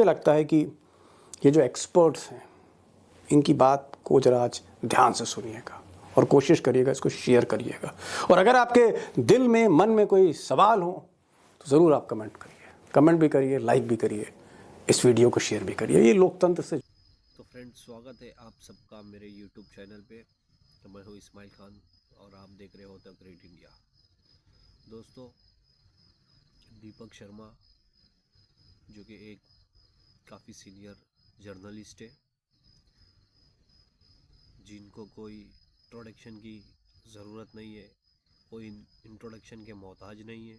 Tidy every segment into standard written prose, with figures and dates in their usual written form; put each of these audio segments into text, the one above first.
लगता है कि ये जो एक्सपर्ट्स हैं इनकी बात को जरा आज ध्यान से सुनिएगा और कोशिश करिएगा, इसको शेयर करिएगा। और अगर आपके दिल में मन में कोई सवाल हो तो ज़रूर आप कमेंट भी करिए, लाइक भी करिए, इस वीडियो को शेयर भी करिए। ये लोकतंत्र से। तो फ्रेंड्स, स्वागत है आप सबका मेरे यूट्यूब चैनल पे। तो मैं हूँ इस्माइल खान और आप देख रहे हो द ग्रेट इंडिया। दोस्तों, दीपक शर्मा जो कि एक काफ़ी सीनियर जर्नलिस्ट है, जिनको कोई इंट्रोडक्शन की ज़रूरत नहीं है, कोई इंट्रोडक्शन के मोहताज नहीं है,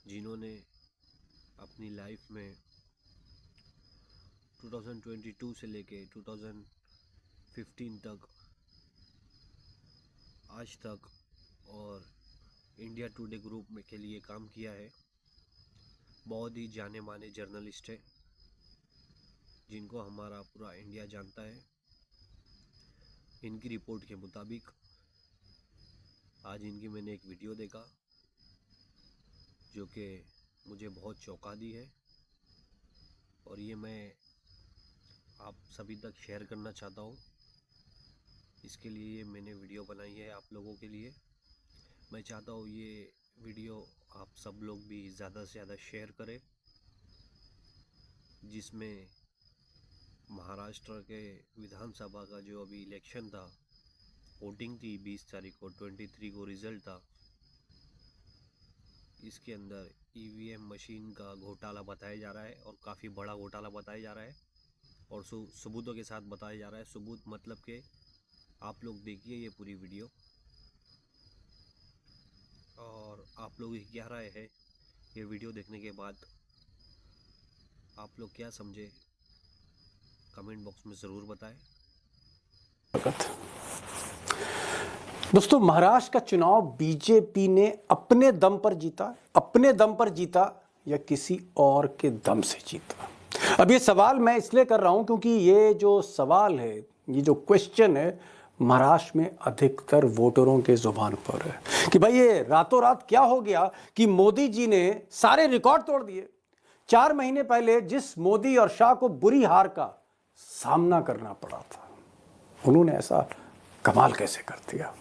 जिन्होंने अपनी लाइफ में 2022 से लेके 2015 तक आज तक और इंडिया टुडे ग्रुप में के लिए काम किया है। बहुत ही जाने माने जर्नलिस्ट है जिनको हमारा पूरा इंडिया जानता है। इनकी रिपोर्ट के मुताबिक आज इनकी मैंने एक वीडियो देखा जो कि मुझे बहुत चौंका दी है, और ये मैं आप सभी तक शेयर करना चाहता हूँ। इसके लिए मैंने वीडियो बनाई है आप लोगों के लिए। मैं चाहता हूँ ये वीडियो आप सब लोग भी ज़्यादा से ज़्यादा शेयर करें, जिसमें महाराष्ट्र के विधानसभा का जो अभी इलेक्शन था, वोटिंग थी 20 तारीख को, 23 को रिज़ल्ट था। इसके अंदर ईवीएम मशीन का घोटाला बताया जा रहा है और काफ़ी बड़ा घोटाला बताया जा रहा है और सबूतों के साथ बताया जा रहा है। सबूत मतलब कि आप लोग देखिए ये पूरी वीडियो और आप लोग की क्या राय है ये वीडियो देखने के बाद। आप लोग क्या समझे कमेंट बॉक्स में ज़रूर बताएं। दोस्तों, महाराष्ट्र का चुनाव बीजेपी ने अपने दम पर जीता या किसी और के दम से जीता? अब ये सवाल मैं इसलिए कर रहा हूं क्योंकि ये जो सवाल है, ये जो क्वेश्चन है, महाराष्ट्र में अधिकतर वोटरों के जुबान पर है कि भाई ये रातों रात क्या हो गया कि मोदी जी ने सारे रिकॉर्ड तोड़ दिए। 4 महीने पहले जिस मोदी और शाह को बुरी हार का सामना करना पड़ा था, उन्होंने ऐसा कमाल कैसे कर दिया।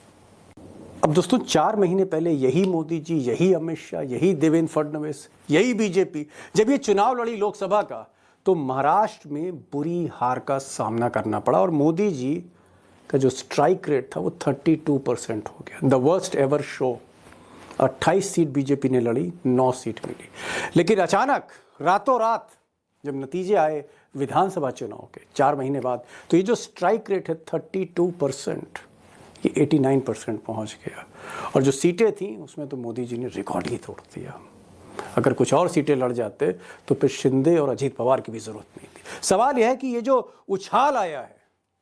अब दोस्तों, 4 महीने पहले यही मोदी जी, यही अमित शाह, यही देवेंद्र फडणवीस, यही बीजेपी जब ये चुनाव लड़ी लोकसभा का, तो महाराष्ट्र में बुरी हार का सामना करना पड़ा और मोदी जी का जो स्ट्राइक रेट था वो 32% हो गया। The worst ever show. 28 seat BJP ने लड़ी, 9 सीट मिली। लेकिन अचानक रातों रात जब नतीजे आए विधानसभा चुनाव के 4 महीने बाद, तो ये जो स्ट्राइक रेट है 32%, ये 89% पहुंच गया। और जो सीटें थी उसमें तो मोदी जी ने रिकॉर्ड ही तोड़ दिया। अगर कुछ और सीटें लड़ जाते तो फिर शिंदे और अजीत पवार की भी जरूरत नहीं थी। सवाल यह है कि ये जो उछाल आया है,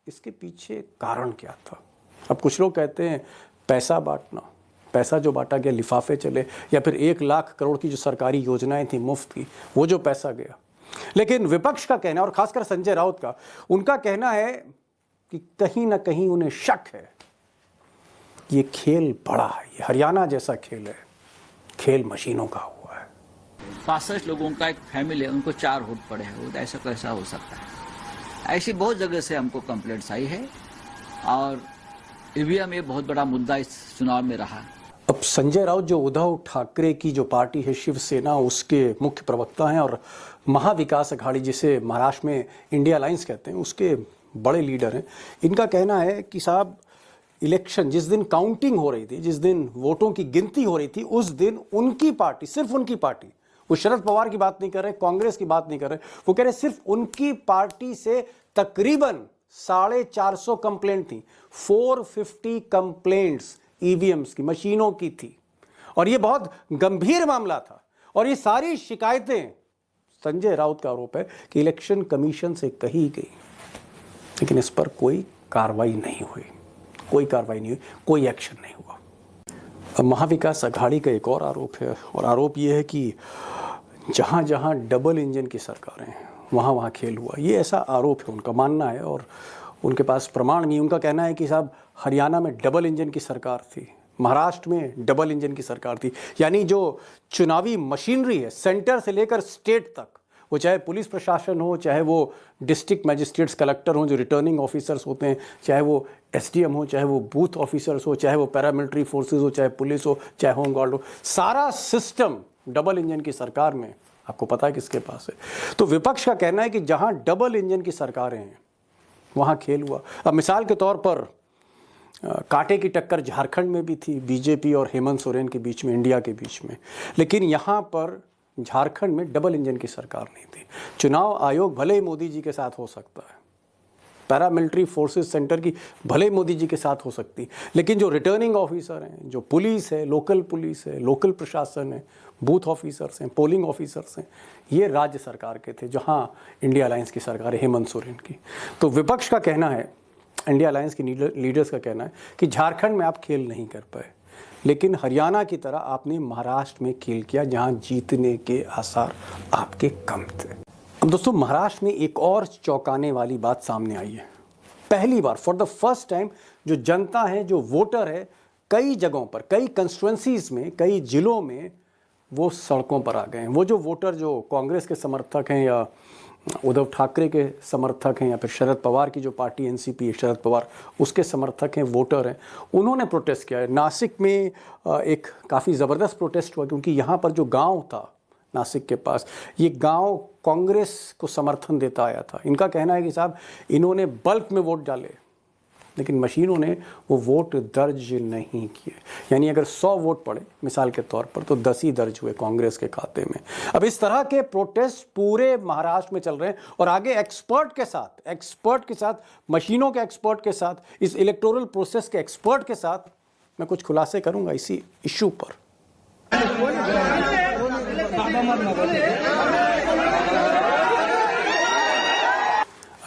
इसके पीछे कारण क्या था? अब कुछ लोग कहते हैं पैसा बांटना, पैसा जो बांटा गया, लिफाफे चले, या फिर 1 लाख करोड़ की जो सरकारी योजनाएं थी मुफ्त की, वो जो पैसा गया। लेकिन विपक्ष का कहना, और खासकर संजय राउत का, उनका कहना है कि कहीं ना कहीं उन्हें शक है ये खेल बड़ा है, ये हरियाणा जैसा खेल है, खेल मशीनों का हुआ है। 65 लोगों का एक फैमिली है, उनको 4 वोट पड़े हैं, ऐसा कैसा हो सकता है? ऐसी बहुत जगह से हमको कंप्लेंट्स आई है और ईवीएम ये बहुत बड़ा मुद्दा इस चुनाव में रहा। अब संजय राउत जो उद्धव ठाकरे की जो पार्टी है शिवसेना, उसके मुख्य प्रवक्ता हैं और महाविकास अघाड़ी, जिसे महाराष्ट्र में इंडिया अलायंस कहते हैं, उसके बड़े लीडर हैं। इनका कहना है कि साहब, इलेक्शन जिस दिन काउंटिंग हो रही थी, जिस दिन वोटों की गिनती हो रही थी, उस दिन उनकी पार्टी, सिर्फ उनकी पार्टी, वो शरद पवार की बात नहीं कर रहे, कांग्रेस की बात नहीं कर रहे, वो कह रहे सिर्फ उनकी पार्टी से तकरीबन 450 कंप्लेंट थी। 450 कंप्लेंट्स ईवीएम्स की, मशीनों की थी, और ये बहुत गंभीर मामला था। और ये सारी शिकायतें, संजय राउत का आरोप है कि इलेक्शन कमीशन से कही गई, लेकिन इस पर कोई कार्रवाई नहीं हुई, कोई एक्शन नहीं हुआ। अब महाविकास अघाड़ी का एक और आरोप है, और आरोप यह है कि जहां जहां डबल इंजन की सरकारें हैं वहां वहां खेल हुआ। ये ऐसा आरोप है, उनका मानना है, और उनके पास प्रमाण नहीं। उनका कहना है कि साहब, हरियाणा में डबल इंजन की सरकार थी, महाराष्ट्र में डबल इंजन की सरकार थी, यानी जो चुनावी मशीनरी है सेंटर से लेकर स्टेट तक, वो चाहे पुलिस प्रशासन हो, चाहे वो डिस्ट्रिक्ट मजिस्ट्रेट्स कलेक्टर हों जो रिटर्निंग ऑफिसर्स होते हैं, चाहे वो एसडीएम हो, चाहे वो बूथ ऑफिसर्स हो, चाहे वो पैरामिलिट्री फोर्सेस हो, चाहे पुलिस हो, चाहे होम गार्ड हो, सारा सिस्टम डबल इंजन की सरकार में आपको पता है किसके पास है। तो विपक्ष का कहना है कि जहां डबल इंजन की सरकारें हैं वहां खेल हुआ। अब मिसाल के तौर पर कांटे की टक्कर झारखंड में भी थी बीजेपी और हेमंत सोरेन के बीच में, इंडिया के बीच में, लेकिन यहाँ पर झारखंड में डबल इंजन की सरकार नहीं थी। चुनाव आयोग भले ही मोदी जी के साथ हो सकता है, पैरामिलिट्री फोर्सेस सेंटर की भले ही मोदी जी के साथ हो सकती, लेकिन जो रिटर्निंग ऑफिसर हैं, जो पुलिस है, लोकल प्रशासन है, बूथ ऑफिसर्स हैं, पोलिंग ऑफिसर्स हैं, ये राज्य सरकार के थे, जहाँ इंडिया अलायंस की सरकार है हेमंत सोरेन की। तो विपक्ष का कहना है, इंडिया अलायंस के लीडर्स का कहना है कि झारखंड में आप खेल नहीं कर पाए, लेकिन हरियाणा की तरह आपने महाराष्ट्र में खेल किया जहां जीतने के आसार आपके कम थे। अब दोस्तों, महाराष्ट्र में एक और चौंकाने वाली बात सामने आई है। पहली बार फॉर द फर्स्ट टाइम जो जनता है, जो वोटर है, कई जगहों पर, कई कंस्टिट्यूएंसीज में, कई जिलों में वो सड़कों पर आ गए हैं। वो जो वोटर जो कांग्रेस के समर्थक हैं या उद्धव ठाकरे के समर्थक हैं या फिर शरद पवार की जो पार्टी एनसीपी है, शरद पवार, उसके समर्थक हैं, वोटर हैं, उन्होंने प्रोटेस्ट किया है। नासिक में एक काफ़ी ज़बरदस्त प्रोटेस्ट हुआ क्योंकि यहाँ पर जो गांव था नासिक के पास, ये गांव कांग्रेस को समर्थन देता आया था। इनका कहना है कि साहब इन्होंने बल्क में वोट डाले, लेकिन मशीनों ने वो वोट दर्ज नहीं किए। यानी अगर 100 वोट पड़े मिसाल के तौर पर, तो 10 ही दर्ज हुए कांग्रेस के खाते में। अब इस तरह के प्रोटेस्ट पूरे महाराष्ट्र में चल रहे हैं और आगे एक्सपर्ट के साथ, मशीनों के एक्सपर्ट के साथ, इस इलेक्टोरल प्रोसेस के एक्सपर्ट के साथ मैं कुछ खुलासे करूंगा इसी इशू पर।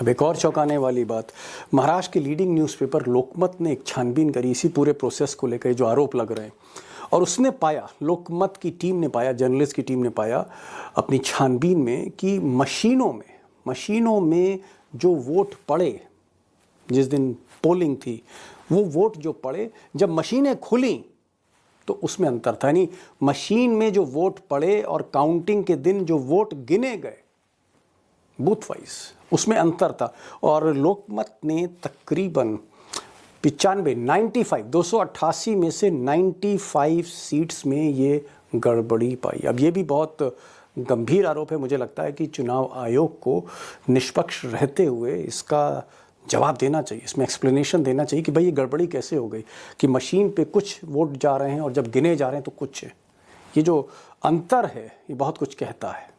अब एक और चौंकाने वाली बात, महाराष्ट्र के लीडिंग न्यूज़पेपर लोकमत ने एक छानबीन करी इसी पूरे प्रोसेस को लेकर जो आरोप लग रहे हैं, और उसने पाया, लोकमत की टीम ने पाया, जर्नलिस्ट की टीम ने पाया अपनी छानबीन में कि मशीनों में जो वोट पड़े, जिस दिन पोलिंग थी, वो वोट जो पड़े, जब मशीनें खुली तो उसमें अंतर था। यानी मशीन में जो वोट पड़े और काउंटिंग के दिन जो वोट गिने गए बूथ वाइज, उसमें अंतर था। और लोकमत ने तकरीबन 288 में से 95 सीट्स में ये गड़बड़ी पाई। अब ये भी बहुत गंभीर आरोप है। मुझे लगता है कि चुनाव आयोग को निष्पक्ष रहते हुए इसका जवाब देना चाहिए, इसमें एक्सप्लेनेशन देना चाहिए कि भाई ये गड़बड़ी कैसे हो गई कि मशीन पे कुछ वोट जा रहे हैं और जब गिने जा रहे हैं तो कुछ है। ये जो अंतर है ये बहुत कुछ कहता है।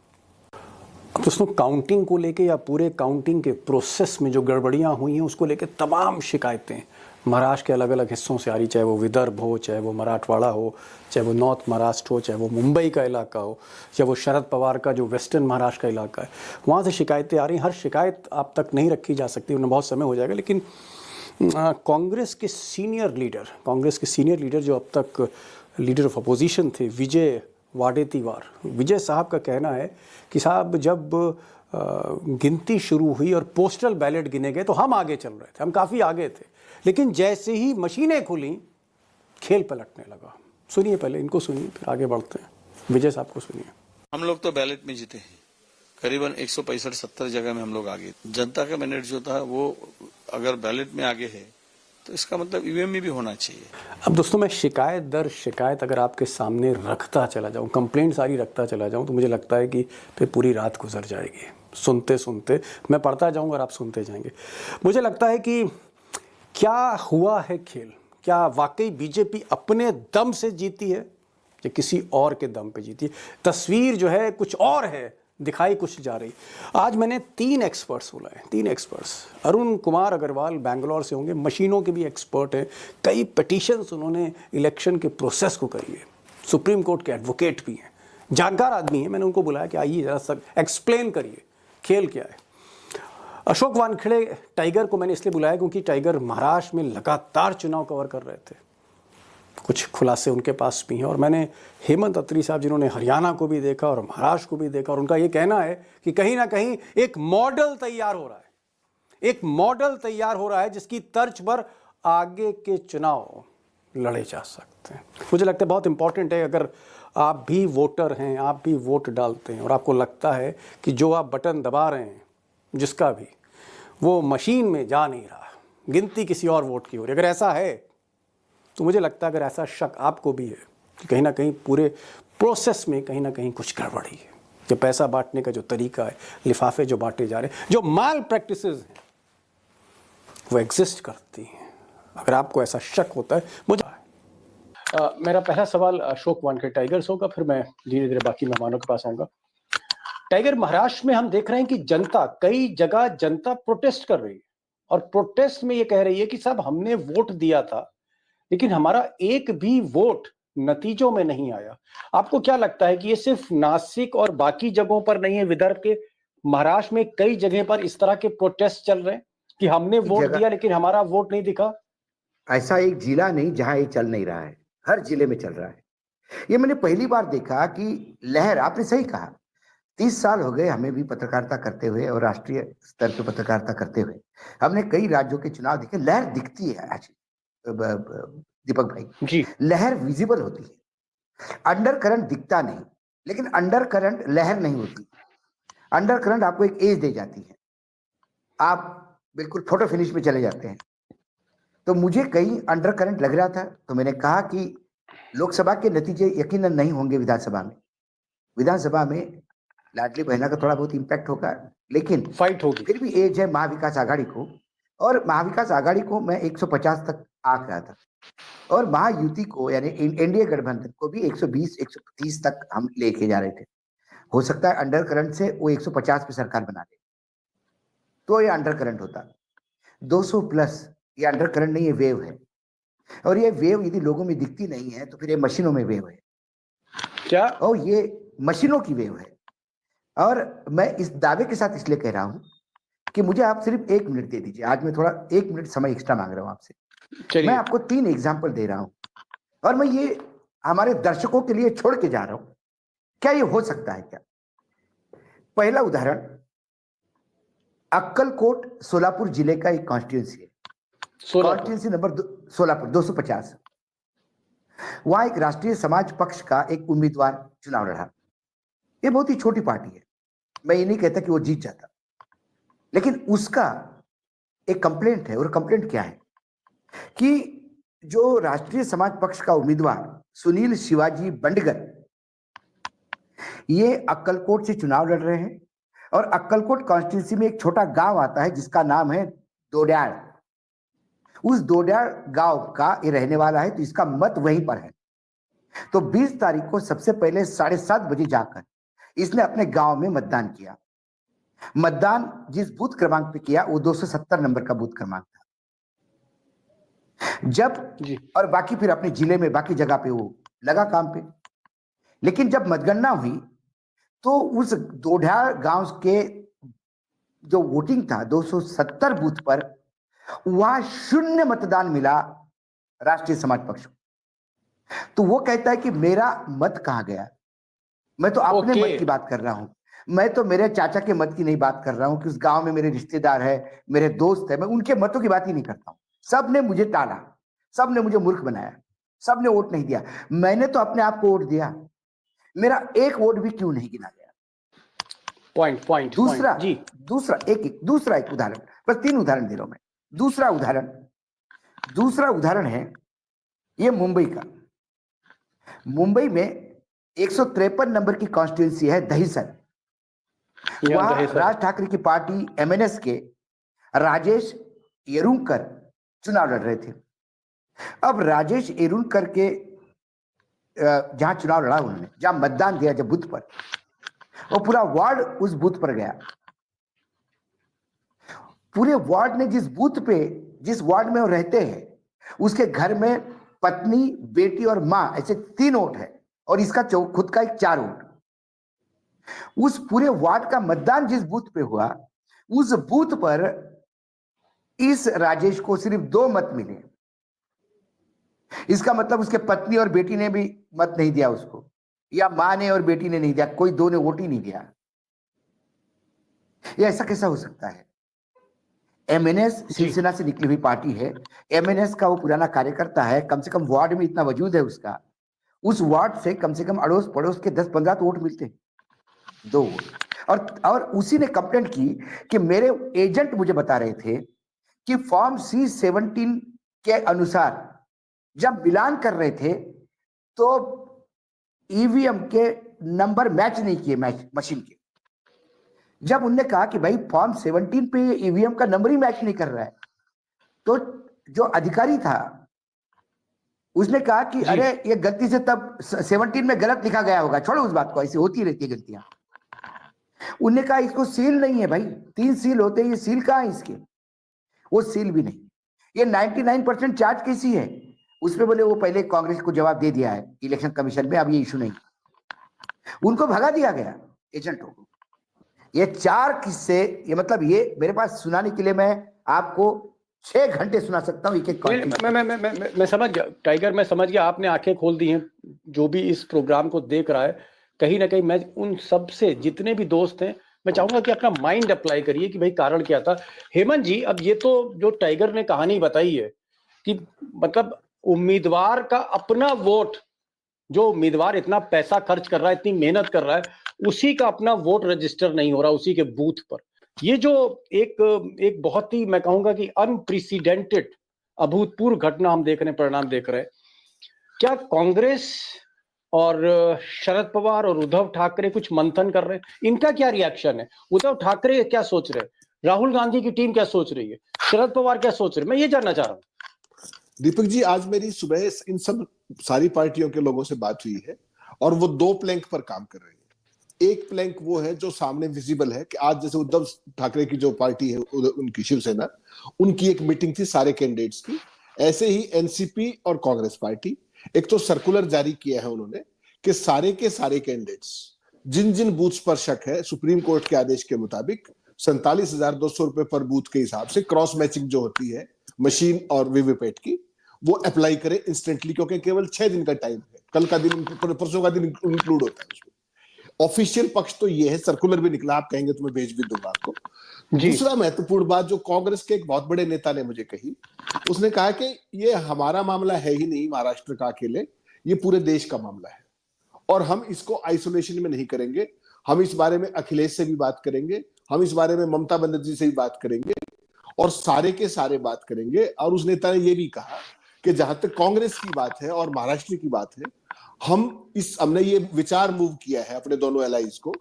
अब दोस्तों, काउंटिंग को लेके या पूरे काउंटिंग के प्रोसेस में जो गड़बड़ियां हुई हैं उसको लेके तमाम शिकायतें महाराष्ट्र के अलग अलग हिस्सों से आ रही, चाहे वो विदर्भ हो, चाहे वो मराठवाड़ा हो, चाहे वो नॉर्थ महाराष्ट्र हो, चाहे वो मुंबई का इलाका हो, चाहे वो शरद पवार का जो वेस्टर्न महाराष्ट्र का इलाका है, वहाँ से शिकायतें आ रही। हर शिकायत आप तक नहीं रखी जा सकती, उन्हें बहुत समय हो जाएगा, लेकिन कांग्रेस के सीनियर लीडर जो अब तक लीडर ऑफ अपोजिशन थे, विजय साहब का कहना है कि साहब जब गिनती शुरू हुई और पोस्टल बैलेट गिने गए तो हम आगे चल रहे थे, हम काफ़ी आगे थे, लेकिन जैसे ही मशीनें खुली खेल पलटने लगा। सुनिए, पहले इनको सुनिए फिर आगे बढ़ते हैं। विजय साहब को सुनिए। हम लोग तो बैलेट में जीते हैं, करीबन 165-70 जगह में हम लोग आगे। जनता का मैंडेट जो था वो अगर बैलेट में आगे है तो इसका मतलब ईवीएम में भी होना चाहिए। अब दोस्तों, मैं शिकायत दर शिकायत अगर आपके सामने रखता चला जाऊं, कंप्लेंट सारी रखता चला जाऊं, तो मुझे लगता है कि फिर पूरी रात गुजर जाएगी। सुनते सुनते मैं पढ़ता जाऊंगा और आप सुनते जाएंगे। मुझे लगता है कि क्या हुआ है खेल, क्या वाकई बीजेपी अपने दम से जीती है या किसी और के दम पे जीती है? तस्वीर जो है कुछ और है, दिखाई कुछ जा रही। आज मैंने 3 एक्सपर्ट्स बुलाए, 3 एक्सपर्ट्स। अरुण कुमार अग्रवाल बैंगलोर से होंगे, मशीनों के भी एक्सपर्ट हैं, कई पिटीशंस उन्होंने इलेक्शन के प्रोसेस को करी है, सुप्रीम कोर्ट के एडवोकेट भी हैं, जानकार आदमी हैं। मैंने उनको बुलाया कि आइए जरा सा एक्सप्लेन करिए खेल क्या है। अशोक वानखेड़े टाइगर को मैंने इसलिए बुलाया क्योंकि टाइगर महाराष्ट्र में लगातार चुनाव कवर कर रहे थे, कुछ खुलासे उनके पास भी हैं। और मैंने हेमंत अत्री साहब जिन्होंने हरियाणा को भी देखा और महाराष्ट्र को भी देखा, और उनका ये कहना है कि कहीं ना कहीं एक मॉडल तैयार हो रहा है, जिसकी तर्ज पर आगे के चुनाव लड़े जा सकते हैं। मुझे लगता है बहुत इंपॉर्टेंट है, अगर आप भी वोटर हैं, आप भी वोट डालते हैं और आपको लगता है कि जो आप बटन दबा रहे हैं जिसका भी, वो मशीन में जा नहीं रहा, गिनती किसी और वोट की हो रही। अगर ऐसा है तो मुझे लगता है, अगर ऐसा शक आपको भी है कि कहीं ना कहीं पूरे प्रोसेस में कहीं ना कहीं कुछ गड़बड़ी है, जो पैसा बांटने का जो तरीका है, लिफाफे जो बांटे जा रहे हैं, जो माल प्रैक्टिसेस हैं वो एग्जिस्ट करती हैं। अगर आपको ऐसा शक होता है, मुझे मेरा पहला सवाल अशोक वानखेड़े टाइगर से होगा, फिर मैं धीरे धीरे बाकी मेहमानों के पास आऊंगा। टाइगर, महाराष्ट्र में हम देख रहे हैं कि जनता, कई जगह जनता प्रोटेस्ट कर रही है और प्रोटेस्ट में ये कह रही है कि साहब हमने वोट दिया था लेकिन हमारा एक भी वोट नतीजों में नहीं आया। आपको क्या लगता है कि ये सिर्फ नासिक और बाकी जगहों पर नहीं है, विदर्भ के, महाराष्ट्र में कई जगह पर इस तरह के प्रोटेस्ट चल रहे हैं कि हमने वोट दिया लेकिन हमारा वोट नहीं दिखा? ऐसा एक जिला नहीं जहां ये चल नहीं रहा है, हर जिले में चल रहा है। ये मैंने पहली बार देखा कि लहर, आपने सही कहा, 30 साल हो गए हमें भी पत्रकारिता करते हुए और राष्ट्रीय स्तर पर पत्रकारिता करते हुए। हमने कई राज्यों के चुनाव देखे, लहर दिखती है आज दीपक भाई जी, लहर विजिबल होती है, अंडर करंट दिखता नहीं, लेकिन अंडर करंट लहर नहीं होती। अंडर करंट आपको एक एज दे जाती है, आप बिल्कुल फोटो फिनिश में चले जाते हैं। तो मुझे कहीं अंडर करंट लग रहा था, तो मैंने कहा कि लोकसभा के नतीजे यकीनन नहीं होंगे विधानसभा में। विधानसभा में लाडली बहना का थोड़ा बहुत इंपैक्ट होगा, लेकिन फाइट होगी। फिर भी एज है महाविकास आघाड़ी को, और महाविकास आघाड़ी को मैं 150 तक आंक रहा था, और महायुति को यानी एनडीए गठबंधन को भी 120 130 तक हम लेके जा रहे थे। हो सकता है अंडर करंट से वो 150 पे सरकार बना दे, तो ये अंडर करंट होता। 200 प्लस ये अंडर करंट नहीं, ये वेव है, और ये वेव यदि लोगों में दिखती नहीं है तो फिर ये मशीनों में वेव है क्या? और ये मशीनों की वेव है। और मैं इस दावे के साथ इसलिए कह रहा हूं कि मुझे आप सिर्फ 1 मिनट दे दीजिए, आज मैं थोड़ा 1 मिनट समय एक्स्ट्रा मांग रहा हूं आपसे। चलिए, मैं आपको 3 एग्जाम्पल दे रहा हूं और मैं ये हमारे दर्शकों के लिए छोड़ के जा रहा हूं, क्या ये हो सकता है क्या? पहला उदाहरण, अक्कलकोट सोलापुर जिले का एक कॉन्स्टिट्यूंसी है, कॉन्स्टिट्यूंसी नंबर सोलापुर 250। वहां एक राष्ट्रीय समाज पक्ष का एक उम्मीदवार चुनाव लड़ा। ये बहुत ही छोटी पार्टी है, मैं ये नहीं कहता कि वो जीत जाता, लेकिन उसका एक कंप्लेंट है। और कंप्लेंट क्या है कि जो राष्ट्रीय समाज पक्ष का उम्मीदवार सुनील शिवाजी बंडगर, ये अक्कलकोट से चुनाव लड़ रहे हैं, और अक्कलकोट कॉन्स्टिट्यूंसी में एक छोटा गांव आता है जिसका नाम है दोड्याल। उस दोड्याल गांव का ये रहने वाला है, तो इसका मत वहीं पर है। तो 20 तारीख को सबसे पहले 7:30 बजे जाकर इसने अपने गांव में मतदान किया। मतदान जिस बूथ क्रमांक पे किया वो 270 नंबर का बूथ क्रमांक था। जब जी, और बाकी फिर अपने जिले में बाकी जगह पे वो लगा काम पे। लेकिन जब मतगणना हुई तो उस दोड्याल गांव के जो वोटिंग था 270 बूथ पर, वहां 0 मतदान मिला राष्ट्रीय समाज पक्ष को। तो वो कहता है कि मेरा मत कहां गया? मैं तो अपने मत की बात कर रहा हूं, मैं तो मेरे चाचा के मत की नहीं बात कर रहा हूं कि उस गांव में मेरे रिश्तेदार है, मेरे दोस्त है, मैं उनके मतों की बात ही नहीं करता हूं। सब ने मुझे टाला, सब ने मुझे मूर्ख बनाया, सब ने वोट नहीं दिया। मैंने तो अपने आप को वोट दिया, मेरा एक वोट भी क्यों नहीं गिना गया? पॉइंट दूसरा जी, दूसरा एक उदाहरण, बस 3 उदाहरण दे रहा हूं मैं। दूसरा उदाहरण है ये मुंबई का। मुंबई में 153 नंबर की कॉन्स्टिट्यूंसी है दहीसर। वहां राज ठाकरे की पार्टी एमएनएस के राजेश येरुंकर चुनाव लड़ रहे थे। अब राजेश येरुंकर के जहां चुनाव लड़ा उन्होंने, जहां मतदान दिया जब बूथ पर, वो पूरा वार्ड उस बूथ पर गया। पूरे वार्ड ने जिस वार्ड में वो रहते हैं, उसके घर में पत्नी, बेटी और मां, ऐसे 3 वोट है, और इसका खुद का एक 4 वोट। उस पूरे वार्ड का मतदान जिस बूथ पे हुआ, उस बूथ पर इस राजेश को सिर्फ 2 मत मिले। इसका मतलब उसके पत्नी और बेटी ने भी मत नहीं दिया उसको, या मां ने और बेटी ने नहीं दिया, कोई 2 ने वोट ही नहीं दिया। ये ऐसा कैसा हो सकता है? एमएनएस शिवसेना से निकली हुई पार्टी है, एमएनएस का वो पुराना कार्यकर्ता है, कम से कम वार्ड में इतना वजूद है उसका। उस वार्ड से कम अड़ोस पड़ोस के 10-15 तो वोट मिलते, 2 वोट। और उसी ने कंप्लेंट की कि मेरे एजेंट मुझे बता रहे थे कि फॉर्म C-17 के अनुसार जब मिलान कर रहे थे तो ईवीएम के नंबर मैच नहीं किए मशीन के। जब उनने कहा कि भाई फॉर्म 17 पे ईवीएम का नंबर ही मैच नहीं कर रहा है, तो जो अधिकारी था उसने कहा कि अरे ये गलती से तब 17 में गलत लिखा गया होगा, छोड़ो उस बात को, ऐसी होती रहती है गलतियां। उनने कहा इसको सील नहीं है भाई, 3 सील होते हैं, ये सील कहाँ है इसके? वो सील भी नहीं। ये 99% चार्ज कैसी है? उसमें बोले वो पहले कांग्रेस को जवाब दे दिया है इलेक्शन कमीशन में, अब ये इशू नहीं। उनको भगा दिया गया एजेंटों को। ये 4 किस्से, ये मतलब ये मेरे पास सुनाने के लिए मैं आपको 6 घंटे सुना सकता हूँ एक-एक कॉन्फ्रेंस। मैं समझ गया टाइगर, मैं समझ गया, आपने आंखें खोल दी हैं। जो भी इस प्रोग्राम को देख रहा है, कहीं ना कहीं मैं उन सब से जितने भी दोस्त हैं, मैं चाहूंगा कि अपना माइंड अप्लाई करिए कि भाई कारण क्या था। हेमंत जी, अब ये तो जो टाइगर ने कहानी बताई है कि मतलब उम्मीदवार का अपना वोट, जो उम्मीदवार इतना पैसा खर्च कर रहा है, इतनी मेहनत कर रहा है, उसी का अपना वोट रजिस्टर नहीं हो रहा उसी के बूथ पर। ये जो एक बहुत ही, मैं कहूंगा कि अनप्रेसिडेंटेड, अभूतपूर्व घटना हम देख रहे हैं, परिणाम देख रहे हैं। क्या कांग्रेस और शरद पवार और उद्धव ठाकरे कुछ मंथन कर रहे हैं? इनका क्या रिएक्शन है? उद्धव ठाकरे क्या सोच रहे हैं? राहुल गांधी की टीम क्या सोच रही है? शरद पवार क्या सोच रहे हैं? मैं ये जानना चाह रहा हूँ। दीपक जी, आज मेरी सुबह इन सब सारी पार्टियों के लोगों से बात हुई है और वो 2 प्लैंक पर काम कर रहे हैं। एक प्लैंक वो है जो सामने विजिबल है कि आज जैसे उद्धव ठाकरे की जो पार्टी है उनकी शिवसेना, उनकी एक मीटिंग थी सारे कैंडिडेट्स की। ऐसे ही एनसीपी और कांग्रेस पार्टी, एक तो सर्कुलर जारी किया है उन्होंने कि सारे के सारे कैंडिडेट्स जिन जिन बूथ्स पर शक है, सुप्रीम कोर्ट के आदेश के मुताबिक 47,200 रुपए पर बूथ के हिसाब से क्रॉस मैचिंग जो होती है मशीन और वीवीपैट की, वो अप्लाई करें इंस्टेंटली, क्योंकि केवल 6 दिन का टाइम है, कल का दिन, परसों का दिन इंक्लूड होता है उसमें। ऑफिशियल पक्ष तो ये है, सर्कुलर भी निकला, आप कहेंगे तो मैं भेज भी दूंगा आपको। दूसरा महत्वपूर्ण बात जो कांग्रेस के एक बहुत बड़े नेता ने मुझे कही, उसने कहा कि ये हमारा मामला है ही नहीं महाराष्ट्र का अकेले, ये पूरे देश का मामला है और हम इसको आइसोलेशन में नहीं करेंगे। हम इस बारे में अखिलेश से भी बात करेंगे, हम इस बारे में ममता बनर्जी से भी बात करेंगे और सारे के सारे बात करेंगे। और उस नेता ने यह भी कहा कि जहां तक कांग्रेस की बात है और महाराष्ट्र की बात है, हमने ये विचार मूव किया है अपने दोनों एलाइज को,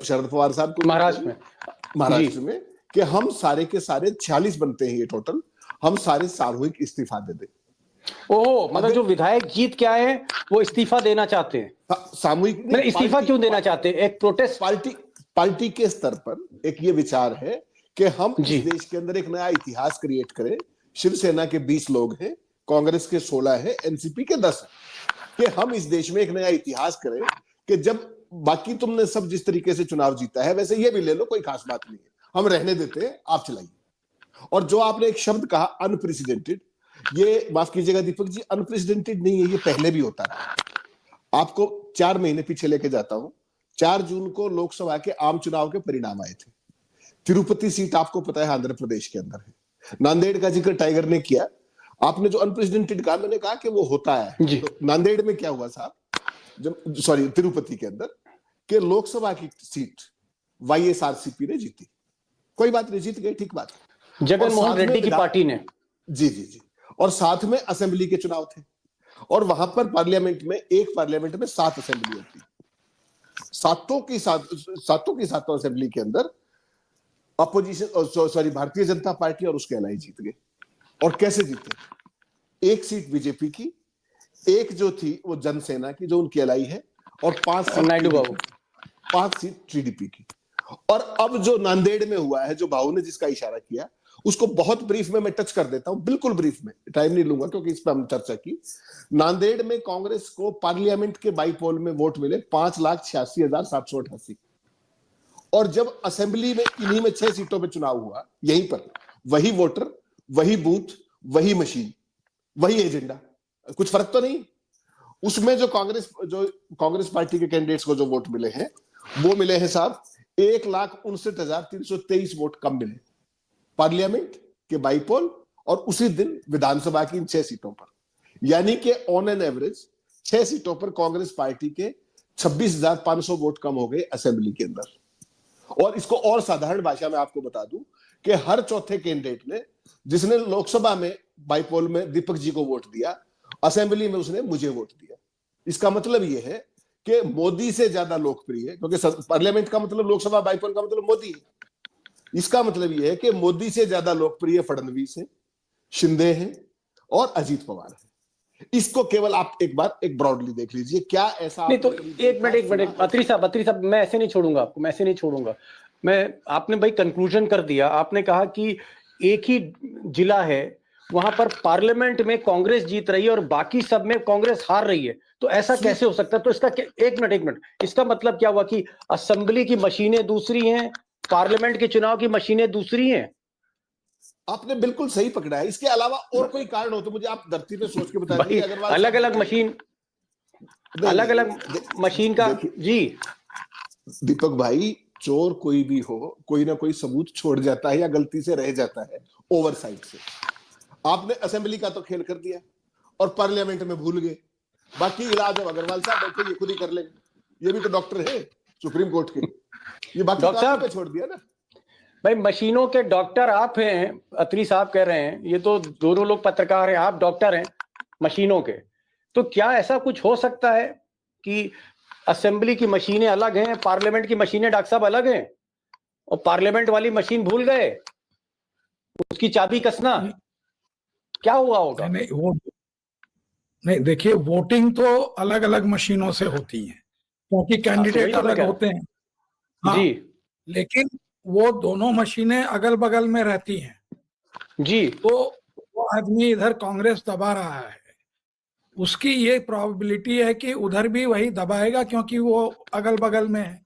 शरद पवार साहब को महाराष्ट्र में, कि हम सारे के सारे 46 बनते हैं ये टोटल, हम सारे सामूहिक इस्तीफा दे दें। ओह, मतलब जो विधायक जीत के आए हैं वो इस्तीफा देना चाहते हैं? सामूहिक इस्तीफा क्यों देना चाहते हैं? एक प्रोटेस्ट पार्टी के स्तर पर एक ये विचार है कि हम इस देश के अंदर एक नया इतिहास क्रिएट करें। शिवसेना के 20 लोग हैं, कांग्रेस के 16 है, एनसीपी के 10 है, कि हम इस देश में एक नया इतिहास करें कि जब बाकी तुमने सब जिस तरीके से चुनाव जीता है वैसे ये भी ले लो, कोई खास बात नहीं है, हम रहने देते हैं, आप चलाइए। और जो आपने एक शब्द कहा अनप्रेसिडेंटेड, ये माफ कीजिएगा दीपक जी, अनप्रेसिडेंटेड नहीं है, ये पहले भी होता रहा। आपको 4 महीने पीछे लेके जाता हूं। 4 जून को लोकसभा के आम चुनाव के परिणाम आए थे। तिरुपति सीट आपको पता है आंध्र प्रदेश के अंदर है, नांदेड़ का जिक्र टाइगर ने किया। आपने जो अनप्रेसिडेंटेड कहा, मैंने कहा कि वो होता है। तो नांदेड़ में क्या हुआ साहब, जब तिरुपति के अंदर के लोकसभा की सीट YSRCP ने जीती, कोई बात नहीं, जीत गए, ठीक बात है, जगन मोहन रेड्डी की पार्टी ने। जी, और साथ में असेंबली के चुनाव थे और वहां पर पार्लियामेंट में, एक पार्लियामेंट में 7 असेंबली होती, सातों की सातों असेंबली के अंदर अपोजिशन भारतीय जनता पार्टी और उसके एलाई जीत गए। और कैसे जीते? एक सीट बीजेपी की, एक जो थी वो जनसेना की जो उनकी एलाई है, और 5 सीट टीडीपी की। और अब जो नांदेड़ में हुआ है, जो भाऊ ने जिसका इशारा किया, उसको बहुत ब्रीफ में मैं टच कर देता हूं, बिल्कुल ब्रीफ में, टाइम नहीं लूंगा क्योंकि इस पर हम चर्चा की। नांदेड़ में कांग्रेस को पार्लियामेंट के बाईपोल में वोट मिले 5,86,788, और जब असेंबली में इन्हीं में 6 सीटों पे चुनाव हुआ, यहीं पर वही वोटर, वही बूथ, वही मशीन, वही एजेंडा, कुछ फर्क तो नहीं। उसमें जो कांग्रेस पार्टी के कैंडिडेट्स को जो वोट मिले हैं, वो मिले हैं साहब 1,59,323 वोट कम मिले पार्लियामेंट के बाईपोल और उसी दिन विधानसभा की इन 6 सीटों पर। यानी कि ऑन एन एवरेज 6 सीटों पर कांग्रेस पार्टी के 26,500 वोट कम हो गए असेंबली के अंदर। और इसको और साधारण भाषा में आपको बता दूं कि हर चौथे कैंडिडेट ने, जिसने लोकसभा में बाईपोल में दीपक जी को वोट दिया, असेंबली में उसने मुझे वोट दिया। इसका मतलब यह है कि मोदी से ज्यादा लोकप्रिय, क्योंकि पार्लियामेंट का मतलब लोकसभा, बाईपोल का मतलब मोदी है, इसका मतलब यह है कि मोदी से ज्यादा लोकप्रिय फडणवीस है, शिंदे हैं और अजीत पवार है। इसको केवल आप एक बार एक ब्रॉडली देख लीजिए, क्या ऐसा नहीं तो आपने एक मिनट अत्री साहब मैं ऐसे नहीं छोड़ूंगा आपको, मैं ऐसे नहीं छोड़ूंगा। आपने भाई कंक्लूजन कर दिया, आपने कहा कि एक ही जिला है वहां पर पार्लियामेंट में कांग्रेस जीत रही है और बाकी सब में कांग्रेस हार रही है, तो ऐसा कैसे हो सकता है? तो इसका एक मिनट इसका मतलब क्या हुआ कि असेंबली की मशीनें दूसरी हैं, पार्लियामेंट के चुनाव की मशीनें दूसरी हैं? आपने बिल्कुल सही पकड़ा है। इसके अलावा और कोई कारण हो तो मुझे आप धरती पे सोच के बता दीजिए। भाई अग्रवाल अलग साहब, अलग मशीन, नहीं, अलग अलग नहीं, मशीन का जी। दीपक भाई, चोर कोई भी हो, कोई ना कोई सबूत छोड़ जाता है या गलती से रह जाता है ओवरसाइट से। आपने असेंबली का तो खेल कर दिया और पार्लियामेंट में भूल गए। बाकी इलाज अब अग्रवाल साहब बैठे, ये खुद ही कर लेंगे। ये भी तो डॉक्टर है सुप्रीम कोर्ट के, ये बाकी डॉक्टर कानून साहब पे छोड़ दिया ना। भाई, मशीनों के डॉक्टर आप हैं, अत्री साहब कह रहे हैं, ये तो दोनों लोग पत्रकार हैं, आप डॉक्टर हैं मशीनों के। तो क्या ऐसा कुछ हो सकता है कि असेंबली की मशीनें अलग हैं, पार्लियामेंट की मशीनें डॉक्टर साहब अलग हैं, और पार्लियामेंट वाली मशीन भूल गए उसकी चाबी कसना? क्या हुआ होगा? नहीं वो नहीं, देखिए वोटिंग तो अलग अलग मशीनों से होती है क्योंकि वही कैंडिडेट तो मैं अलग कह रहा होते हैं। हूं। हाँ, जी लेकिन वो दोनों मशीनें अगल बगल में रहती हैं, जी तो वो आदमी इधर कांग्रेस दबा रहा है, उसकी ये प्रोबेबिलिटी है कि उधर भी वही दबाएगा क्योंकि वो अगल बगल में है।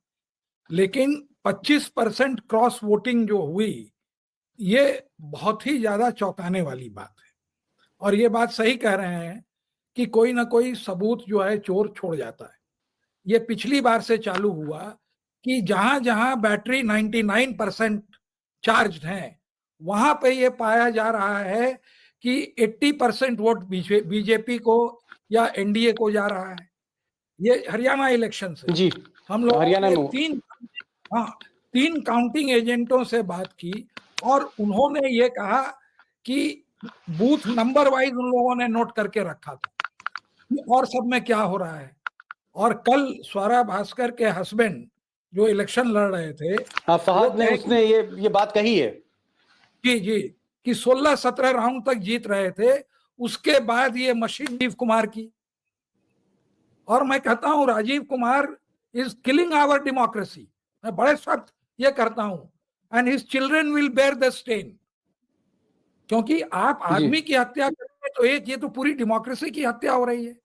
लेकिन 25% क्रॉस वोटिंग जो हुई, ये बहुत ही ज्यादा चौंकाने वाली बात है। और ये बात सही कह रहे हैं कि कोई ना कोई सबूत जो है चोर छोड़ जाता है। ये पिछली बार से चालू हुआ कि जहां जहां बैटरी 99% चार्ज हैं, वहां पे ये पाया जा रहा है कि 80% वोट बीजेपी को या एनडीए को जा रहा है। ये हरियाणा इलेक्शन से जी, हम लोगों हरियाणा ने में तीन काउंटिंग एजेंटों से बात की और उन्होंने ये कहा कि बूथ नंबर वाइज उन लोगों ने नोट करके रखा था और सब में क्या हो रहा है। और कल स्वरा भास्कर के हस्बैंड जो इलेक्शन लड़ रहे थे, हाँ, फहद ने उसने ये बात कही है जी जी, कि 16-17 राउंड तक जीत रहे थे, उसके बाद ये मशीन राजीव कुमार की। और मैं कहता हूं Rajiv Kumar is killing our democracy, मैं बड़े सख्त ये करता हूं, and his children will bear the stain. क्योंकि आप आदमी की हत्या करेंगे तो ये तो पूरी डेमोक्रेसी की हत्या हो रही है।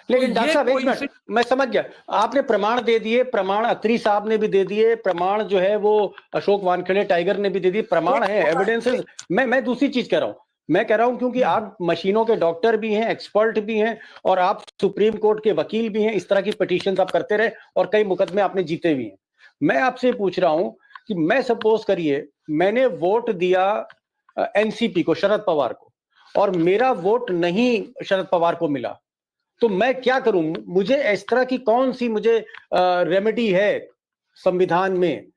लेकिन तो डॉक्टर साहब एक मिनट, मैं समझ गया, आपने प्रमाण दे दिए, प्रमाण अत्री साहब ने भी दे दिए, प्रमाण जो है वो अशोक वानखेड़े टाइगर ने भी दे दिए, प्रमाण है, एविडेंसेस। मैं दूसरी चीज कह रहा हूं, मैं कह रहा हूं क्योंकि आप मशीनों के डॉक्टर भी हैं, एक्सपर्ट भी हैं, और आप सुप्रीम कोर्ट के वकील भी हैं, इस तरह की पिटीशन आप करते रहे और कई मुकदमे आपने जीते भी हैं। मैं आपसे पूछ रहा हूं कि मैं सपोज करिए मैंने वोट दिया एनसीपी को, शरद पवार को, और मेरा वोट नहीं शरद पवार को मिला, तो मैं क्या करूं? मुझे इस तरह की कौन सी मुझे रेमेडी है संविधान में?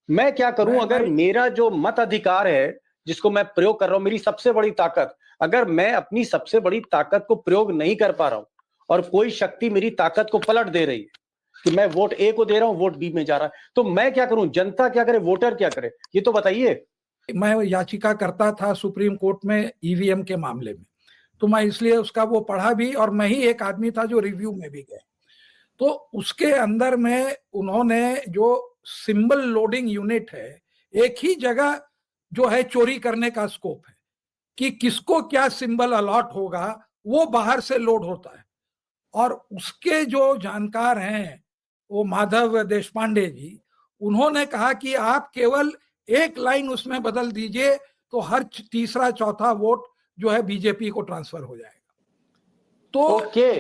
मैं क्या करूं अगर मेरा जो मत अधिकार है जिसको मैं प्रयोग कर रहा हूं, मेरी सबसे बड़ी ताकत, अगर मैं अपनी सबसे बड़ी ताकत को प्रयोग नहीं कर पा रहा हूं और कोई शक्ति मेरी ताकत को पलट दे रही है कि मैं वोट ए को दे रहा हूं, वोट बी में जा रहा है, तो मैं क्या करूं? जनता क्या करे, वोटर क्या करे, ये तो बताइए। मैं याचिका करता था सुप्रीम कोर्ट में ईवीएम के मामले में, तो मैं इसलिए उसका वो पढ़ा भी, और मैं ही एक आदमी था जो रिव्यू में भी गए। तो उसके अंदर में उन्होंने जो सिंबल लोडिंग यूनिट है, एक ही जगह जो है चोरी करने का स्कोप है कि किसको क्या सिंबल अलॉट होगा, वो बाहर से लोड होता है। और उसके जो जानकार हैं वो माधव देशपांडे जी, उन्होंने कहा कि आप केवल एक लाइन उसमें बदल दीजिए तो हर तीसरा चौथा वोट जो है बीजेपी को ट्रांसफर हो जाएगा। तो ओके,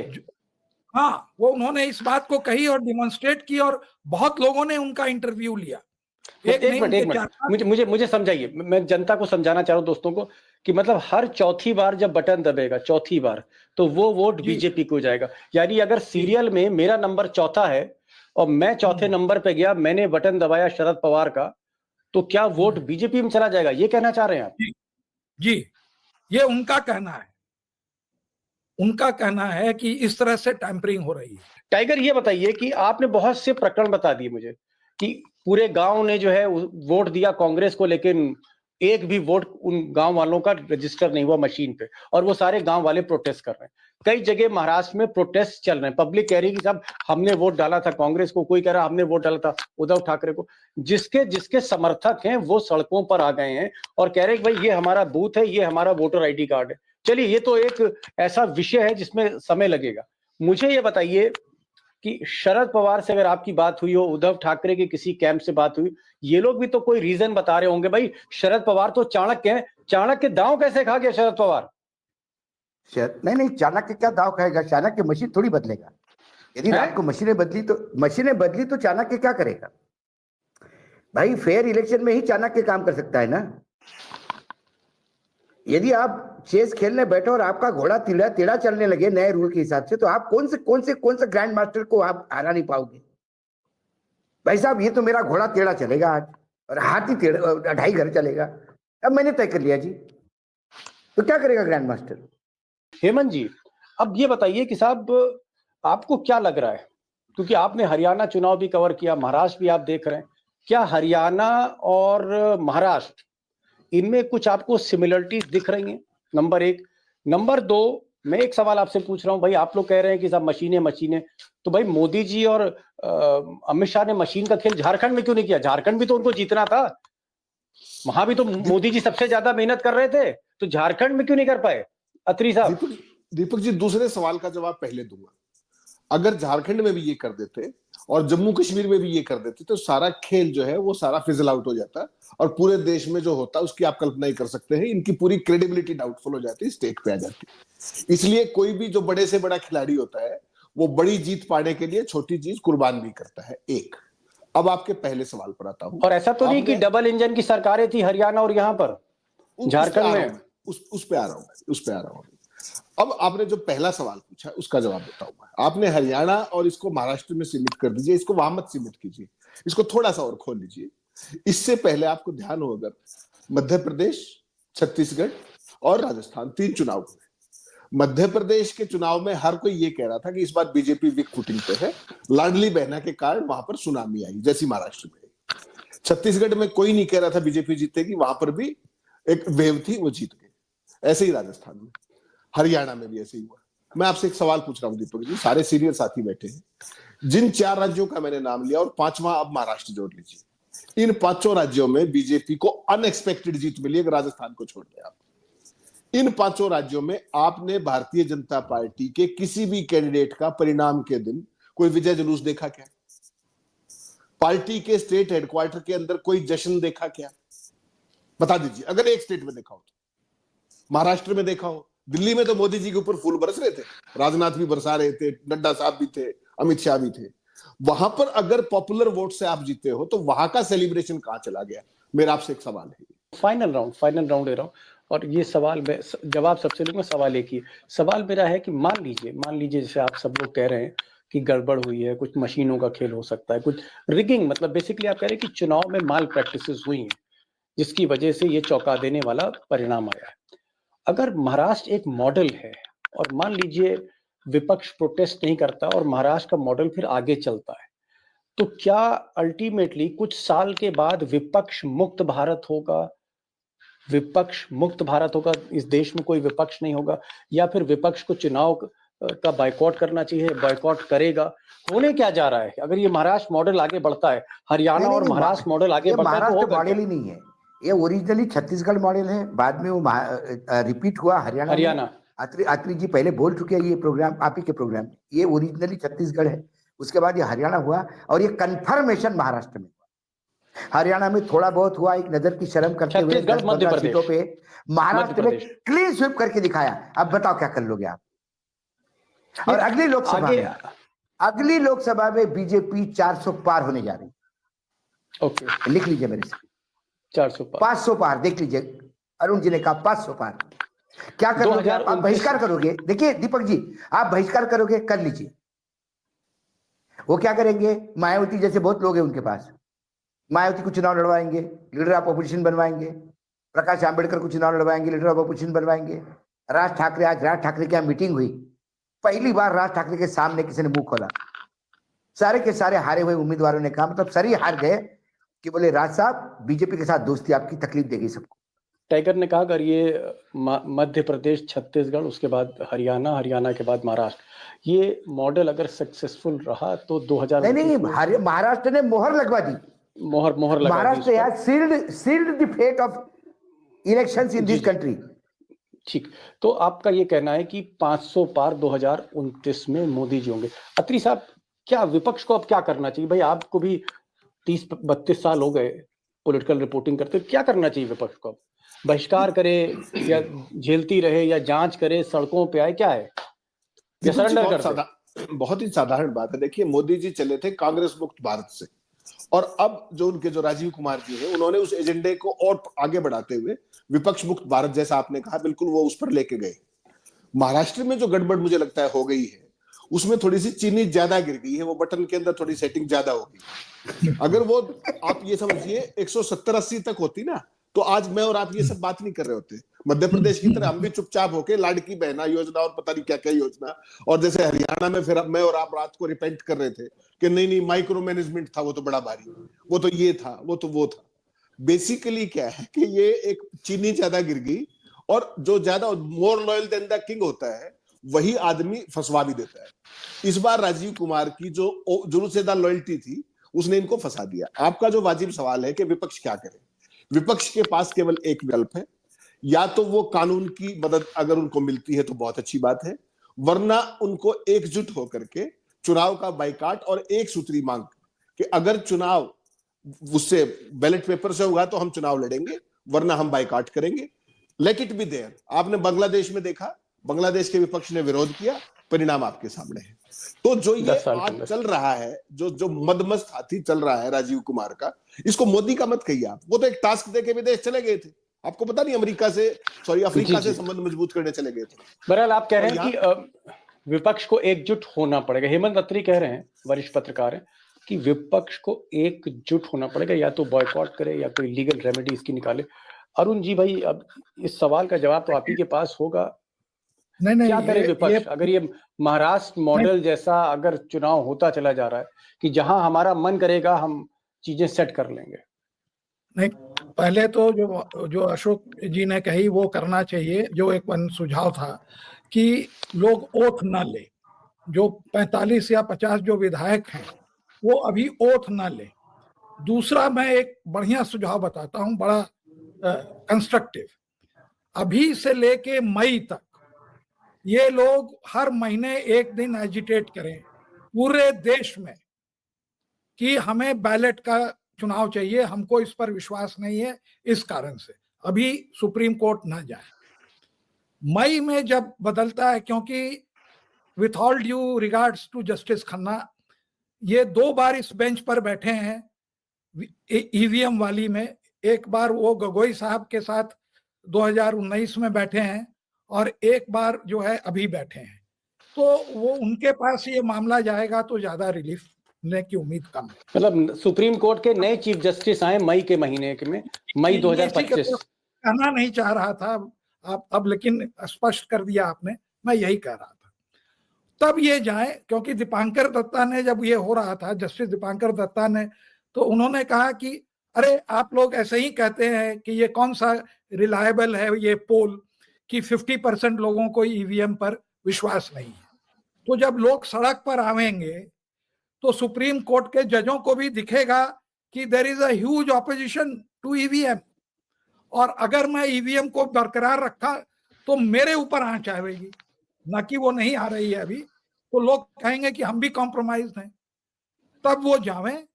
हाँ, वो उन्होंने इस बात को कही और डिमॉन्स्ट्रेट की, और बहुत लोगों ने उनका इंटरव्यू लिया। एक नहीं, एक उनके मिनट 4-5 मुझे समझाइए, मैं जनता को समझाना चाह रहा हूं दोस्तों को कि मतलब हर चौथी बार जब बटन दबेगा, चौथी बार, तो वो वोट जी बीजेपी को जाएगा। यानी अगर सीरियल में मेरा नंबर चौथा है और मैं चौथे नंबर पे गया, मैंने बटन दबाया शरद पवार का, तो क्या वोट बीजेपी में चला जाएगा, ये कहना चाह रहे हैं आप? जी जी, ये उनका कहना है, उनका कहना है कि इस तरह से टैंपरिंग हो रही है। टाइगर, ये बताइए कि आपने बहुत से प्रकरण बता दिए मुझे कि पूरे गांव ने जो है वोट दिया कांग्रेस को, लेकिन एक भी वोट उन गांव वालों का रजिस्टर नहीं हुआ मशीन पे, और वो सारे गांव वाले प्रोटेस्ट कर रहे हैं। कई जगह महाराष्ट्र में प्रोटेस्ट चल रहे हैं, पब्लिक कह रही है कि साहब हमने वोट डाला था कांग्रेस को, कोई कह रहा हमने वोट डाला था उद्धव ठाकरे को। जिसके जिसके समर्थक हैं वो सड़कों पर आ गए हैं और कह रहे हैं कि भाई ये हमारा बूथ है, ये हमारा वोटर आईडी कार्ड है। चलिए, ये तो एक ऐसा विषय है जिसमें समय लगेगा। मुझे ये बताइए कि शरद पवार से अगर आपकी बात हुई हो, उद्धव ठाकरे के किसी कैंप से बात हुई, ये लोग भी तो कोई रीजन बता रहे होंगे, भाई शरद पवार तो चाणक्य हैं, चाणक्य दांव कैसे खा गया शरद पवार? नहीं, चाणक्य क्या दाव खाएगा? चाणक्य मशीन थोड़ी बदलेगा। यदि रात को मशीनें बदली तो चाणक्य क्या करेगा भाई? फेयर इलेक्शन में ही चाणक्य काम कर सकता है ना। यदि आप चेस खेलने बैठो और आपका घोड़ा टेढ़ा चलने लगे नए रूल के हिसाब से, तो आप कौन से ग्रैंड मास्टर को आप हरा नहीं पाओगे भाई साहब? ये तो मेरा घोड़ा टेढ़ा चलेगा आज, और हाथी टेढ़ा 2.5 घर चलेगा। अब मैंने तय कर लिया जी, तो क्या करेगा ग्रैंड मास्टर? हेमंत जी, अब ये बताइए कि साहब आपको क्या लग रहा है, क्योंकि आपने हरियाणा चुनाव भी कवर किया, महाराष्ट्र भी आप देख रहे हैं, क्या हरियाणा और महाराष्ट्र इनमें कुछ आपको सिमिलरिटीज दिख रही हैं? नंबर 1। नंबर 2, मैं एक सवाल आपसे पूछ रहा हूं, भाई आप लोग कह रहे हैं कि साहब मशीनें, तो भाई मोदी जी और अमित शाह ने मशीन का खेल झारखंड में क्यों नहीं किया? झारखंड भी तो उनको जीतना था, वहां भी तो मोदी जी सबसे ज्यादा मेहनत कर रहे थे, तो झारखंड में क्यों नहीं कर पाए अत्री साहब? दीपक जी, दूसरे सवाल का जवाब पहले दूंगा। अगर झारखंड में भी ये कर देते और जम्मू कश्मीर में भी ये कर देते तो सारा खेल जो है वो सारा फिजल आउट हो जाता, और पूरे देश में जो होता उसकी आप कल्पना ही कर सकते हैं। इनकी पूरी क्रेडिबिलिटी डाउटफुल हो जाती, स्टेक पे आ जाती। इसलिए कोई भी जो बड़े से बड़ा खिलाड़ी होता है वो बड़ी जीत पाने के लिए छोटी चीज कुर्बान भी करता है। एक, अब आपके पहले सवाल पर आता हूं। और ऐसा तो नहीं कि डबल इंजन की सरकारें थी हरियाणा और यहाँ पर झारखंड में? उस पे आ रहा हूं। अब आपने जो पहला सवाल पूछा उसका जवाब बताऊंगा। आपने हरियाणा और इसको महाराष्ट्र में सीमित कर दीजिए, इसको वहां मत सीमित कीजिए, इसको थोड़ा सा और खोल लीजिए। इससे पहले आपको ध्यान हो, अगर मध्य प्रदेश, छत्तीसगढ़ और राजस्थान 3 चुनाव हुए। मध्य प्रदेश के चुनाव में हर कोई ये कह रहा था कि इस बार बीजेपी वीक फुटिंग पे है, लाडली बहना के कारण वहां पर सुनामी आई जैसी महाराष्ट्र में। छत्तीसगढ़ में कोई नहीं कह रहा था बीजेपी जीतेगी, वहां पर भी एक वेव थी, वो जीत गए। ऐसे ही राजस्थान में, हरियाणा में भी ऐसे ही हुआ। मैं आपसे एक सवाल पूछ रहा हूं दीपक जी, सारे सीनियर साथी बैठे हैं। जिन 4 राज्यों का मैंने नाम लिया और 5वां अब महाराष्ट्र जोड़ लीजिए, इन 5 राज्यों में बीजेपी को अनएक्सपेक्टेड जीत मिली, अगर राजस्थान को छोड़ दें आप। इन 5 राज्यों में आपने भारतीय जनता पार्टी के किसी भी कैंडिडेट का परिणाम के दिन कोई विजय जुलूस देखा क्या? पार्टी के स्टेट हेडक्वार्टर के अंदर कोई जश्न देखा क्या? बता दीजिए, अगर एक स्टेट में देखा हो तो। महाराष्ट्र में देखा हो, दिल्ली में तो मोदी जी के ऊपर फूल बरस रहे थे, राजनाथ भी बरसा रहे थे, नड्डा साहब भी थे, अमित शाह भी थे। वहां पर अगर पॉपुलर वोट से आप जीते हो तो वहां का सेलिब्रेशन कहां चला गया? मेरा आपसे एक सवाल है। फाइनल राउंड ले रहा हूं, और ये सवाल में जवाब सबसे लूंगा। सवाल एक ही सवाल मेरा है कि मान लीजिए जैसे आप सब लोग कह रहे हैं कि गड़बड़ हुई है, कुछ मशीनों का खेल हो सकता है, कुछ रिगिंग, मतलब बेसिकली आप कह रहे हैं कि चुनाव में माल प्रैक्टिसेस हुई हैं जिसकी वजह से ये चौंका देने वाला परिणाम आया है। अगर महाराष्ट्र एक मॉडल है और मान लीजिए विपक्ष प्रोटेस्ट नहीं करता और महाराष्ट्र का मॉडल फिर आगे चलता है, तो क्या अल्टीमेटली कुछ साल के बाद विपक्ष मुक्त भारत होगा? इस देश में कोई विपक्ष नहीं होगा, या फिर विपक्ष को चुनाव का बायकॉट करना चाहिए, बायकॉट करेगा? होने क्या जा रहा है अगर ये महाराष्ट्र मॉडल आगे बढ़ता है, हरियाणा और महाराष्ट्र मॉडल आगे बढ़ता है तो महाराष्ट्र होगा मॉडल ही नहीं है, ये ओरिजिनली छत्तीसगढ़ मॉडल है, बाद में वो रिपीट हुआ हरियाणा। अत्री जी पहले बोल चुके हैं ये प्रोग्राम, आप ही के प्रोग्राम, ये ओरिजिनली छत्तीसगढ़ है, उसके बाद ये हरियाणा हुआ और ये कन्फर्मेशन महाराष्ट्र में हुआ। हरियाणा में थोड़ा बहुत हुआ, एक नजर की शर्म करते हुए 10-15 सीटों पे। महाराष्ट्र में क्लीन स्वीप करके दिखाया। अब बताओ क्या कर लोगे आप? और अगली लोकसभा में बीजेपी 400 पार होने जा रही। ओके, लिख लीजिए मेरे से, 400 पार। 500 पार। देख लीजिए, अरुण जी ने कहा 500 पार। क्या कर लोगे आप? 2029 बहिष्कार करोगे? देखिए दीपक जी, आप बहिष्कार करोगे, कर लीजिए। वो क्या करेंगे, मायावती जैसे बहुत लोग हैं उनके पास, मायावती को चुनाव लड़वाएंगे, लीडर ऑफ अपोजिशन बनवाएंगे, प्रकाश आंबेडकर को चुनाव लड़वाएंगे, लीडर ऑफ अपोजिशन बनवाएंगे। राज ठाकरे, आज राज ठाकरे की यहाँ मीटिंग हुई, पहली बार राज ठाकरे के सामने किसी ने मुंह खोला। सारे के सारे हारे हुए उम्मीदवारों ने कहा, मतलब सारे हार गए कि बोले राज साहब बीजेपी के साथ दोस्ती आपकी तकलीफ देगी सबको। टाइगर ने कहा अगर ये मध्य प्रदेश, छत्तीसगढ़, उसके बाद हरियाणा, हरियाणा के बाद महाराष्ट्र, ये मॉडल अगर सक्सेसफुल रहा तो 2000 नहीं, महाराष्ट्र ने मोहर लगवा दी, मोहर लगा दी महाराष्ट्र इस पर। Has sealed the fate of elections in this country. ठीक, तो आपका ये कहना है कि 500 पार 2029 में मोदी जी होंगे। अत्री साहब, क्या विपक्ष को अब क्या करना चाहिए? भाई आपको भी 30-32 साल हो गए पॉलिटिकल रिपोर्टिंग करते, क्या करना चाहिए विपक्ष को? बहिष्कार करे या झेलती रहे या जांच करे, सड़कों पे आए, क्या है, या सरेंडर कर दे? बहुत ही साधारण बात है। देखिए, मोदी जी चले थे कांग्रेस मुक्त भारत से, और अब जो उनके जो राजीव कुमार जी हैं, उन्होंने उस एजेंडे को और आगे बढ़ाते हुए विपक्ष मुक्त भारत, जैसा आपने कहा, बिल्कुल वो उस पर लेके गए। महाराष्ट्र में जो गड़बड़ मुझे लगता है हो गई है, उसमें थोड़ी सी चीनी ज्यादा गिर गई है, वो बटन के अंदर थोड़ी सेटिंग ज्यादा होगी। अगर वो, आप ये समझिए, 170-80 तक होती ना, तो आज मैं और आप ये सब बात नहीं कर रहे होते। मध्य प्रदेश की तरह हम भी चुपचाप होके लाड़की बहना योजना और पता नहीं क्या क्या योजना, और जैसे हरियाणा में फिर मैं और आप रात को रिपेंट कर रहे थे कि नहीं माइक्रो मैनेजमेंट था, वो तो बड़ा भारी, वो तो ये था, वो तो वो था। बेसिकली क्या है कि ये एक चीनी ज्यादा गिर गई, और जो ज्यादा more loyal than the king होता है, वही आदमी फंसवा भी देता है। इस बार राजीव कुमार की जो जुनून से लॉयल्टी थी, उसने इनको फंसा दिया। आपका जो वाजिब सवाल है कि विपक्ष क्या करे, विपक्ष के पास केवल एक विकल्प है, या तो वो कानून की मदद अगर उनको मिलती है तो बहुत अच्छी बात है, वरना उनको एकजुट होकर के चुनाव का बाइकाट और एक सूत्री मांग कि अगर चुनाव उससे बैलेट पेपर से होगा तो हम चुनाव लड़ेंगे, वरना हम बाइकाट करेंगे। Let it be there. आपने बांग्लादेश में देखा, बांग्लादेश के विपक्ष ने विरोध किया, परिणाम आपके सामने है। तो जो ये आज चल रहा है, जो मदमस्त हाथी चल रहा है राजीव कुमार का, इसको मोदी का मत कहिए आप। वो तो एक टास्क देके विदेश चले गए थे, आपको पता नहीं, अफ्रीका से संबंध मजबूत करने चले गए थे। बहरहाल आप कह रहे हैं कि विपक्ष को एकजुट होना पड़ेगा। हेमंत अत्री कह रहे हैं, वरिष्ठ पत्रकार हैं, कि विपक्ष को एकजुट होना पड़ेगा, या तो बॉयकॉट करे या कोई लीगल रेमेडी इसकी निकाले। अरुण जी भाई, अब इस सवाल का जवाब तो आप ही के पास होगा। नहीं, क्या करे विपक्ष? अगर ये महाराष्ट्र मॉडल जैसा अगर चुनाव होता चला जा रहा है कि जहां हमारा मन करेगा हम चीजें सेट कर लेंगे। नहीं, पहले तो जो अशोक जी ने कही वो करना चाहिए। जो एक सुझाव था कि लोग ओथ न ले, जो 45 या 50 जो विधायक हैं वो अभी ओथ न ले। दूसरा, मैं एक बढ़िया सुझाव बताता हूं, बड़ा कंस्ट्रक्टिव। अभी से लेके मई तक ये लोग हर महीने एक दिन एजिटेट करें पूरे देश में कि हमें बैलेट का चुनाव चाहिए, हमको इस पर विश्वास नहीं है, इस कारण से अभी सुप्रीम कोर्ट ना जाए। मई में जब बदलता है, क्योंकि with all due regards to justice Khanna, ये 2 बार इस बेंच पर बैठे हैं ईवीएम वाली में। एक बार वो गगोई साहब के साथ 2019 में बैठे हैं, और एक बार जो है अभी बैठे हैं। तो वो उनके पास ये मामला जाएगा तो ज्यादा रिलीफ मिलने की उम्मीद कम है। मतलब सुप्रीम कोर्ट के नए चीफ जस्टिस आए मई के महीने में, मई 2025। कहना नहीं चाह रहा था आप अब, लेकिन स्पष्ट कर दिया आपने, मैं यही कह रहा था। तब ये जाए, क्योंकि दीपांकर दत्ता ने जब ये हो रहा था, जस्टिस दीपांकर दत्ता ने, तो उन्होंने कहा कि अरे आप लोग ऐसे ही कहते हैं कि ये कौन सा रिलायबल है ये पोल कि 50% लोगों को ईवीएम पर विश्वास नहीं है। तो जब लोग सड़क पर आवेंगे तो सुप्रीम कोर्ट के जजों को भी दिखेगा कि there is a huge opposition to EVM, और अगर मैं ईवीएम को बरकरार रखा तो मेरे ऊपर आंच आएगी, ना कि वो नहीं आ रही है अभी, तो लोग कहेंगे कि हम भी कॉम्प्रोमाइज हैं। तब वो जावें।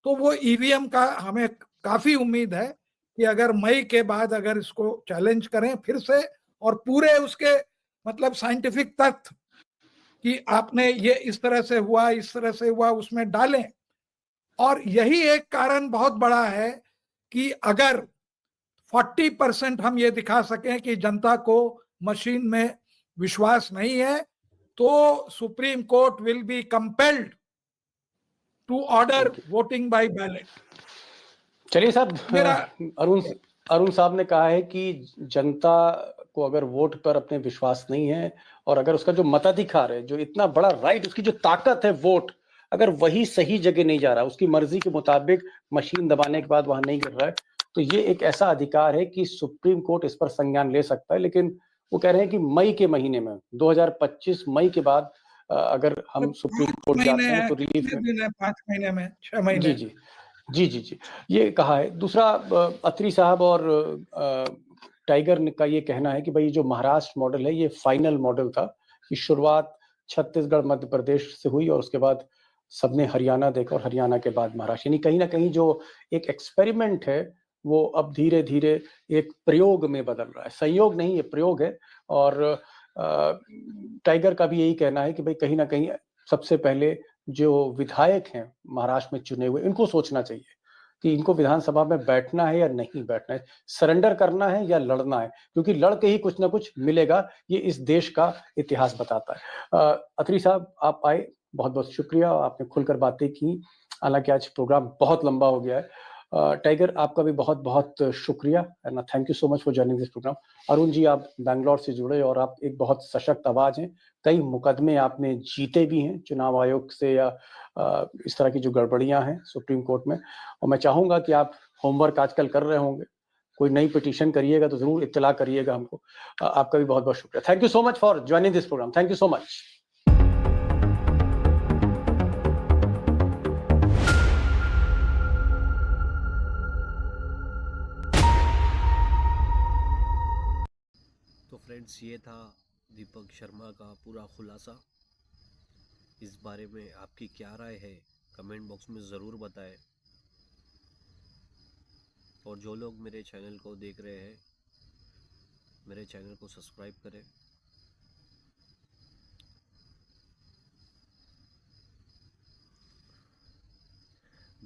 तो वो ईवीएम का हमें काफी उम्मीद है कि अगर मई के बाद अगर इसको चैलेंज करें फिर से, और पूरे उसके मतलब साइंटिफिक तथ्य कि आपने ये इस तरह से हुआ, इस तरह से हुआ, उसमें डालें, और यही एक कारण बहुत बड़ा है कि अगर 40% हम ये दिखा सकें कि जनता को मशीन में विश्वास नहीं है, तो supreme court will be compelled to order voting by ballot. चलिए साहब, मेरा अरुण अरुण साहब ने कहा है कि जनता को अगर वोट पर अपने विश्वास नहीं है और अगर उसका जो मताधिकार है, जो इतना बड़ा राइट, उसकी जो ताकत है वोट, अगर वही सही जगह नहीं जा रहा, उसकी मर्जी के मुताबिक मशीन दबाने के बाद वहां नहीं गिर रहा है, तो ये एक ऐसा अधिकार है कि सुप्रीम कोर्ट इस पर संज्ञान ले सकता है। लेकिन वो कह रहे हैं कि मई के महीने में 2025 मई के बाद अगर हम सुप्रीम कोर्ट जाते हैं तो रिलीफ में 5 महीने में 6 जी महीने जी जी जी जी ये कहा है। दूसरा, अत्री साहब और टाइगर का ये कहना है कि भाई जो महाराष्ट्र मॉडल है ये फाइनल मॉडल था, कि शुरुआत छत्तीसगढ़ मध्य प्रदेश से हुई और उसके बाद सबने हरियाणा देखा और हरियाणा के बाद महाराष्ट्र, यानी कहीं ना कहीं जो एक एक्सपेरिमेंट है वो अब धीरे धीरे एक प्रयोग में बदल रहा है। संयोग नहीं, ये प्रयोग है। और टाइगर का भी यही कहना है कि भाई कहीं ना कहीं सबसे पहले जो विधायक हैं महाराष्ट्र में चुने हुए, इनको सोचना चाहिए कि इनको विधानसभा में बैठना है या नहीं बैठना है, सरेंडर करना है या लड़ना है, क्योंकि लड़ के ही कुछ ना कुछ मिलेगा, ये इस देश का इतिहास बताता है। अत्री साहब, आप आए, बहुत बहुत शुक्रिया, आपने खुलकर बातें की, हालांकि आज प्रोग्राम बहुत लंबा हो गया है। टाइगर, आपका भी बहुत बहुत शुक्रिया and thank you so much for joining this programme. Arun ji, आप बैंगलोर से जुड़े और आप एक बहुत सशक्त आवाज हैं, कई मुकदमे आपने जीते भी हैं चुनाव आयोग से या इस तरह की जो गड़बड़ियां हैं सुप्रीम कोर्ट में, और मैं चाहूंगा कि आप होमवर्क आजकल कर रहे होंगे, कोई नई पिटीशन करिएगा तो जरूर इत्तला करिएगा हमको। आपका भी बहुत बहुत शुक्रिया। Thank you so much for joining this program. Thank you so much. तो फ्रेंड्स, ये था दीपक शर्मा का पूरा खुलासा। इस बारे में आपकी क्या राय है कमेंट बॉक्स में ज़रूर बताएं। और जो लोग मेरे चैनल को देख रहे हैं, मेरे चैनल को सब्सक्राइब करें।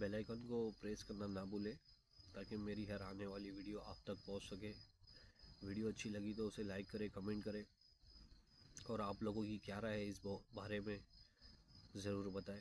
बेल आइकन को प्रेस करना ना भूलें ताकि मेरी हर आने वाली वीडियो आप तक पहुंच सके। वीडियो अच्छी लगी तो उसे लाइक करें, कमेंट करें, और आप लोगों की क्या राय है इस बारे में ज़रूर बताएं।